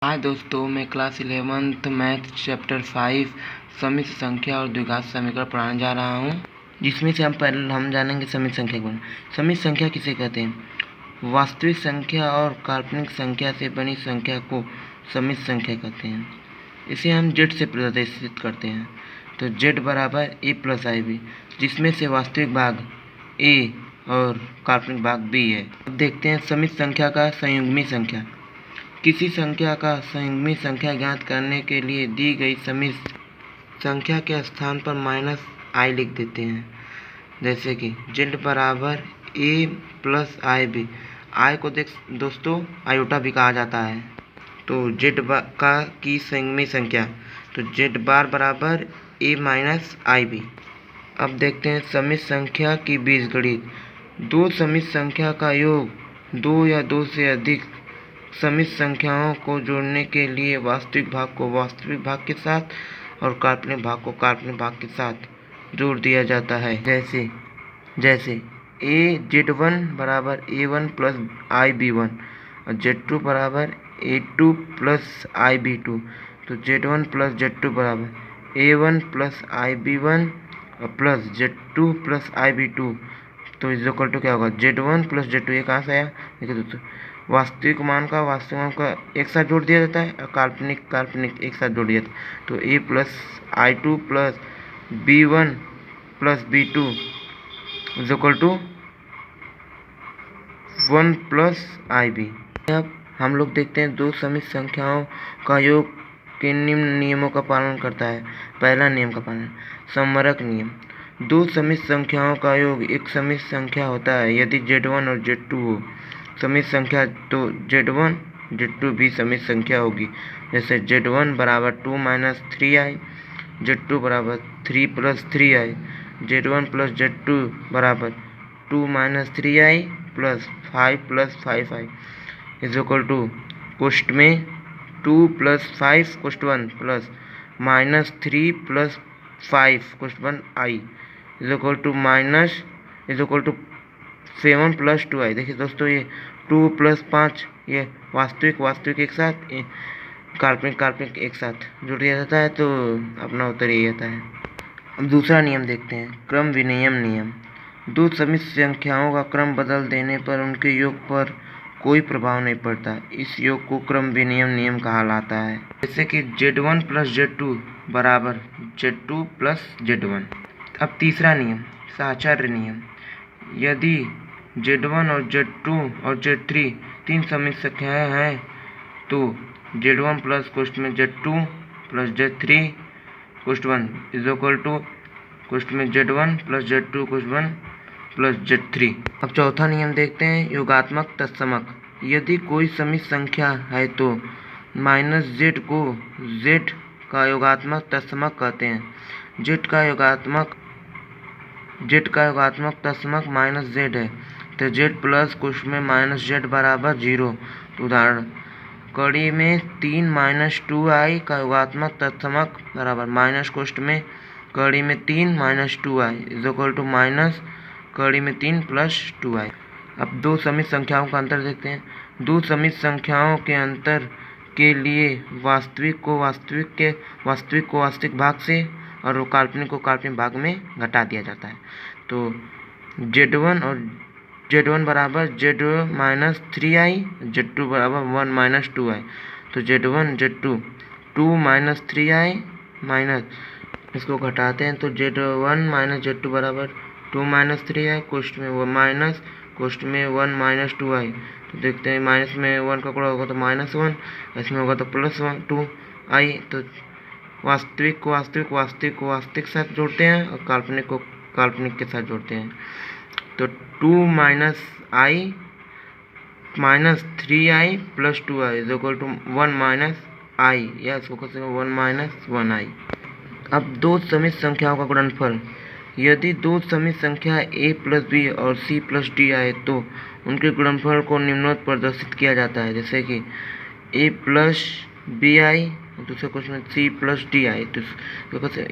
हाय दोस्तों, मैं class 11th math chapter 5 समिश्र संख्या और द्विघात समीकरण पढ़ाने जा रहा हूँ, जिसमें से हम जानेंगे समिश्र संख्या के बारे में। समिश्र संख्या किसे कहते हैं? वास्तविक संख्या और काल्पनिक संख्या से बनी संख्या को समिश्र संख्या कहते हैं। इसे हम z से प्रदर्शित करते हैं। तो z बराबर a प्लस IB, जिसमें से वास्तविक भाग a और काल्पनिक भाग b है। अब देखते हैं समिश्र संख्या का संयुग्मी संख्या। किसी संख्या का संयुग्मी संख्या ज्ञात करने के लिए दी गई समिश्र संख्या के स्थान पर -i लिख देते हैं। जैसे कि z बराबर a प्लस IB। i को दोस्तों आयोटा भी कहा जाता है। तो z की संयुग्मी संख्या, तो z बार बराबर a माइनस IB। अब देखते हैं समिश्र संख्या की बीजगणित। दो समिश्र संख्या का योग दो या दो से अधिक समिश्र संख्याओं को जोड़ने के लिए वास्तविक भाग को वास्तविक भाग के साथ और काल्पनिक भाग को काल्पनिक भाग के साथ जोड़ दिया जाता है। जैसे z1 बराबर a1 प्लस IB1 और z2 बराबर a2 प्लस IB2। तो z1 प्लस z2 बराबर a1 प्लस IB1 और प्लस z2 प्लस IB2। तो इज इक्वल टू क्या होगा? z1 plus z2। ये कहाँ से आया? देखिए दोस्तों, वास्तविक मान का वास्तविक मान का एक साथ जोड़ दिया जाता है और काल्पनिक एक साथ जोड़ दिया जाता है। तो a plus I2 plus B1 plus B2 is equal to 1 plus IB। अब हम लोग देखते हैं दो समिश्र संख्याओं का योग के निम्न नियमों का पालन करता है। पहला नियम का पालन, समवर्ग नियम। दो समिश्र संख्याओं का योग एक समिश्र संख्या होता है यदि z1 और z2 हो समिश्र संख्या, तो z1 z2 भी समिश्र संख्या होगी। जैसे z1 बराबर 2 माइनस 3i, z2 बराबर 3 plus 3i। z1 plus z2 बराबर 2 minus 3i plus 5 plus 5i is equal to कोष्ठ में 2 प्लस 5 कोष्ठ 1 प्लस माइनस 3 प्लस 5 कोष्ठ 1 i is equal to minus is equal to 7 plus 2i। देखिए दोस्तों, ये 2 प्लस 5 ये वास्तविक एक साथ, काल्पनिक एक साथ जुड़ दिया जाता है। तो अपना उत्तर यही आता है। अब दूसरा नियम देखते हैं, क्रम विनिमय नियम। दो समिश्र संख्याओं का क्रम बदल देने पर उनके योग पर कोई प्रभाव नहीं पड़ता। इस योग को क्रम विनिमय नियम कहलाता है। जैसे कि z1 प्लस z2 बराबर z2 प्लस z1। अब तीसरा नियम, साहचर्य नियम। यदि z1 और z2 और z3 तीन समिश्र संख्याएं हैं तो z1 प्लस कोष्ठ में z2 प्लस z3 कोष्ठ 1 इज इक्वल टू कोष्ठ में z1 प्लस z2 कोष्ठ 1 प्लस z3। अब चौथा नियम देखते हैं, योगात्मक तत्समक। यदि कोई समिश्र संख्या है तो -z को z का योगात्मक तत्समक कहते हैं। z का योगात्मक तत्समक -z है, तो z प्लस कोष्ठ में -z बराबर 0। उदाहरण, कड़ी में 3 माइनस 2i का योगात्मक तत्समक बराबर माइनस कोष्ठ में कड़ी में 3 minus 2i is equal to minus कड़ी में 3 प्लस 2i। अब दो समिश्र संख्याओं का अंतर देखते हैं। दो समिश्र संख्याओं के अंतर के लिए वास्तविक को वास्तविक भाग से और वो काल्पनिक को काल्पनिक भाग में घटा दिया जाता है। तो z1 बराबर z माइनस 3i, z2 बराबर 1 माइनस 2i। तो z1 z2 2 minus 3i minus, इसको घटाते हैं तो z1 माइनस z2 बराबर 2 माइनस 3i कोष्ठ में वो माइनस कोष्ठ में 1 माइनस 2i। तो देखते हैं माइनस में 1 का गुणा होगा तो -1, इसमें होगा तो प्लस 2i। तो वास्तविक को वास्तविक के साथ जोड़ते हैं और काल्पनिक को काल्पनिक के साथ जोड़ते हैं। तो 2 minus i minus 3i plus 2i is equal to 1 minus i, या इसको कहते हैं 1 माइनस 1i। अब दो समिश्र संख्याओं का गुणनफल। यदि दो समिश्र संख्या a प्लस b और c प्लस d आए तो उनके गुणनफल को निम्नोक्त प्रदर्शित किया जाता है। जैसे कि a प्लस b आई, दूसरे क्वेश्चन में c प्लस d आई। तो कहते हैं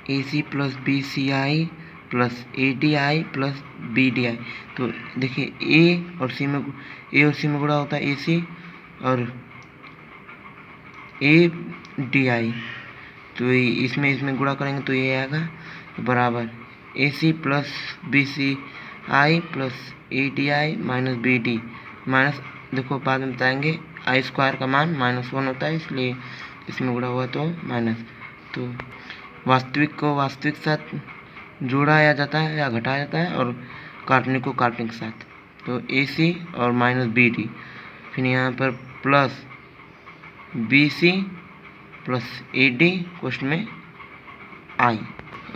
A C plus B C I plus A D I plus B D I. तो देखिए ए और सी में गुणा होता है ए सी, और ए डी आई, तो इसमें इसमें गुणा करेंगे तो ये आएगा बराबर A C plus B C I plus A D I minus B D minus, देखो बाद में बताएंगे, आई स्क्वायर का मान -1 होता है, इसलिए इसमें गुणा हुआ तो माइनस। तो वास्तविक को वास्तविक के साथ जोड़ा जाता है या घटाया जाता है, और काल्पनिक को काल्पनिक के साथ। तो ए सी और माइनस बी डी, फिर यहाँ पर plus B C plus A D question में आई।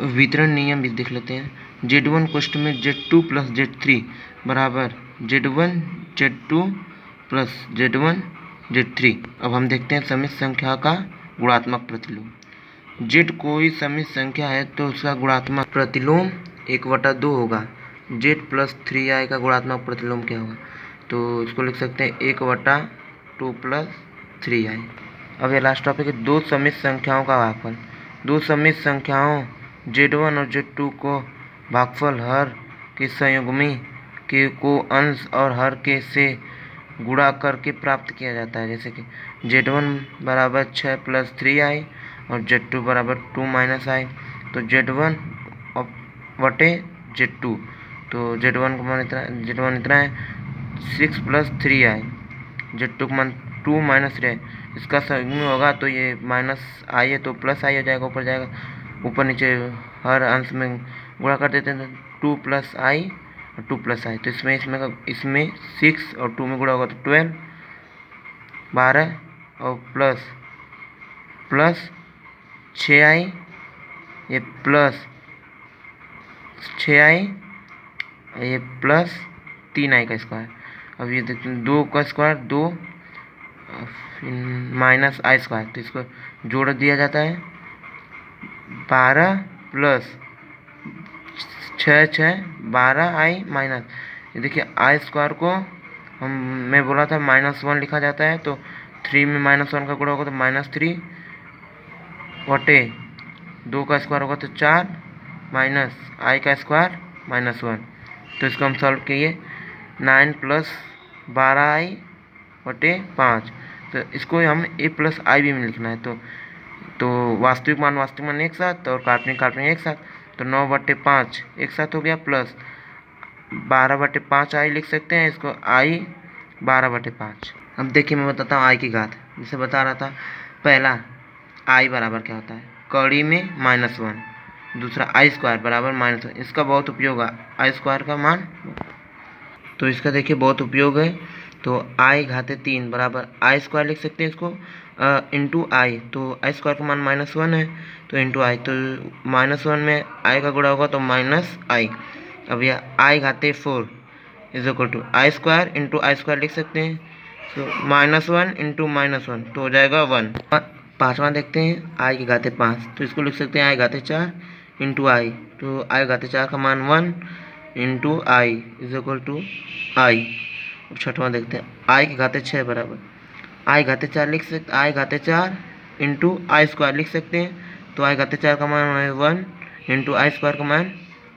वितरण नियम भी देख लेते हैं। Z1 क्वेश्चन में Z2 प्लस Z3 बराबर Z1 Z2 plus Z1 Z3। अब हम देखते हैं समित संख्या का गुणात्मक प्रतिलोम। Z कोई समित संख्या है तो उसका गुणात्मक प्रतिलोम 1/2 होगा। Z प्लस 3i का गुणात्मक प्रतिलोम क्या होगा, तो इसको लिख सकते हैं 1/2 प्लस 3i। अब ये लास्ट टॉपिक है, दो समित संख्याओं का भागफल। दो समित संख्याओं Z1 और Z2 को भागफल हर के संयुग्मी के को अंश और हर के से गुणा करके प्राप्त किया जाता है। जैसे कि Z1 बराबर 6 प्लस 3i और Z2 बराबर 2 माइनस i। तो Z1 बटे Z2, तो Z1 का मान इतना है 6 प्लस 3i, Z2 का मान 2 माइनस 3i। इसका संयुग्मी होगा तो ये माइनस i है तो प्लस i हो जाएगा, ऊपर जाएगा, ऊपर नीचे हर अंश में गुणा कर देते हैं, 2 प्लस i और 2 प्लस i। तो इसमें 6 और 2 में गुणा होगा तो 12 12 और प्लस 6i, ये प्लस 6i, ये प्लस 3i का स्क्वायर। अब ये देखते हैं 2 का स्क्वायर 2 माइनस i स्क्वायर, तो इसको जोड़ दिया जाता है 12 प्लस 6 12i माइनस, ये देखिए i स्क्वायर को मैं बोला था -1 लिखा जाता है, तो 3 में -1 का गुणा होगा तो -3 बटे 2 का स्क्वायर होगा तो 4 माइनस i का स्क्वायर -1। तो इसको हम सॉल्व किए 9 प्लस 12i बटे 5। तो इसको हम a प्लस i भी में लिखना है, तो वास्तविक मान एक साथ और काल्पनिक एक साथ, तो 9/5 एक साथ हो गया, प्लस 12/5i लिख सकते हैं, इसको i 12/5। अब देखिए मैं बताता हूँ i की घात, जैसे बता रहा था पहला i बराबर क्या होता है, कड़ी में -1, दूसरा i स्क्वायर बराबर -1। इसका बहुत उपयोग है i स्क्वायर का मान, तो इसका देखिए बहुत उपयोग है। तो i घाते 3 बराबर i स्क्वायर लिख सकते हैं इसको इंटू i, तो i स्क्वायर का मान -1 है तो इंटू i, तो -1 में i का गुणा होगा तो -i। अब यह i घाते 4 is equal to i square into i square लिख सकते हैं, तो -1 इंटू -1 तो हो जाएगा 1। पाँचवा देखते हैं i के घाते 5, तो इसको लिख सकते हैं i घाते 4 इंटू i, तो i घाते 4 का मान 1 into i is equal to i। अब छठवां देखते हैं i के घाते 6 बराबर i घाते 4 लिख सकते, i घाते 4 इंटू i स्क्वायर लिख सकते हैं, तो i घाते 4 का मान है 1 इंटू i स्क्वायर का मान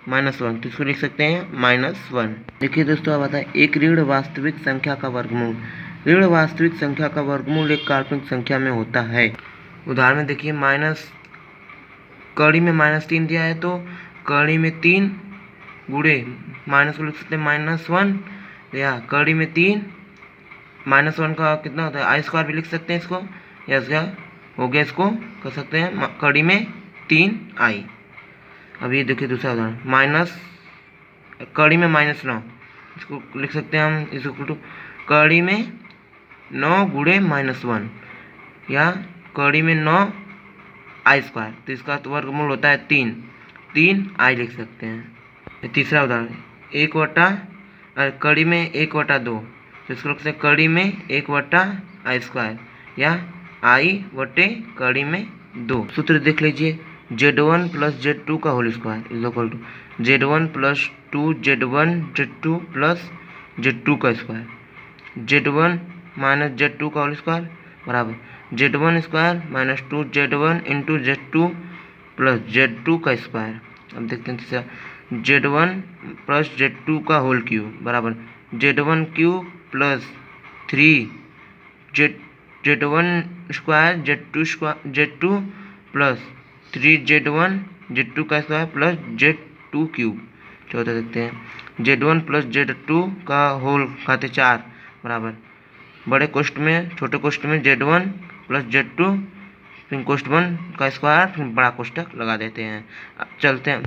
-1, तो इसको लिख सकते हैं -1। देखिए दोस्तों, अब आता है एक ऋण वास्तविक संख्या का वर्गमूल। ऋण वास्तविक संख्या का वर्गमूल एक काल्पनिक संख्या में होता है। उदाहरण में देखिए कड़ी में -3 दिया है, तो कड़ी में 3 गुणे माइनस को लिख सकते हैं -1, या कड़ी में 3 -1 का कितना होता है आई स्क्वायर भी लिख सकते हैं इसको, या इसका हो गया, इसको कर सकते हैं कड़ी में 3i। अब ये देखिए दूसरा उदाहरण कड़ी में -9, इसको लिख सकते हैं हम इक्वल टू कड़ी में 9 गुणे -1, या कड़ी में 9 i स्क्वायर, तो इसका वर्गमूल होता है 3i लिख सकते हैं। तीसरा उदाहरण कड़ी में 1/2, तो इसको लिख सकते हैं कड़ी में 1/i स्क्वायर, या i बटे कड़ी में 2। सूत्र देख लीजिए, Z1 प्लस Z2 का whole square is equal to Z1 plus 2Z1 Z2 plus Z2 का स्क्वायर, Z1 माइनस Z2 का होल स्क्वायर बराबर Z1 square minus 2Z1 into Z2 plus Z2 का स्क्वायर। अब देखते हैं तीसरा Z1 प्लस Z2 का होल क्यूब बराबर Z1 cube plus 3 Z1 square Z2 plus 3Z1 Z2 का स्क्वायर प्लस Z2 क्यूब। चौथा देखते हैं Z1 प्लस Z2 का होल खाते 4 बराबर बड़े कोष्ठ में छोटे कोष्ठ में Z1 प्लस Z2 फिर कोष्ठ 1 का स्क्वायर फिर बड़ा कोष्ठक लगा देते हैं। अब चलते हैं